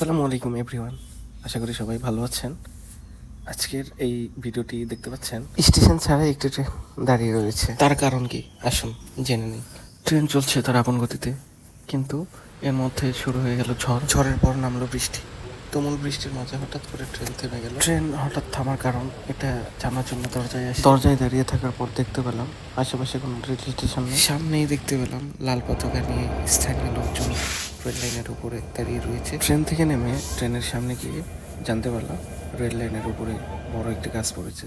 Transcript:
আসসালামু আলাইকুম এভরিওয়ান। আশা করি সবাই ভালো আছেন। আজকের এই ভিডিওটি দেখতে পাচ্ছেন স্টেশন ছাড়া একটি ট্রেন দাঁড়িয়ে রয়েছে। তার কারণ কি আসুন জেনে নিই। ট্রেন চলছে তার আপন গতিতে, কিন্তু এর মধ্যে শুরু হয়ে গেল ঝড়। ঝড়ের পর নামলো বৃষ্টি। তুমুল বৃষ্টির মাঝে হঠাৎ করে ট্রেন থেমে গেল। ট্রেন হঠাৎ থামার কারণ এটা জানার জন্য দরজায় দাঁড়িয়ে থাকার পর দেখতে পেলাম আশেপাশে কোনো রেল স্টেশন নেই। সামনেই দেখতে পেলাম লাল পতাকা নিয়ে স্থানীয় লোকজন রেল লাইনের উপরে দাঁড়িয়ে রয়েছে। ট্রেন থেকে নেমে ট্রেনের সামনে গিয়ে জানতে পারলাম রেল লাইনের উপরে বড় একটি গাছ পড়েছে।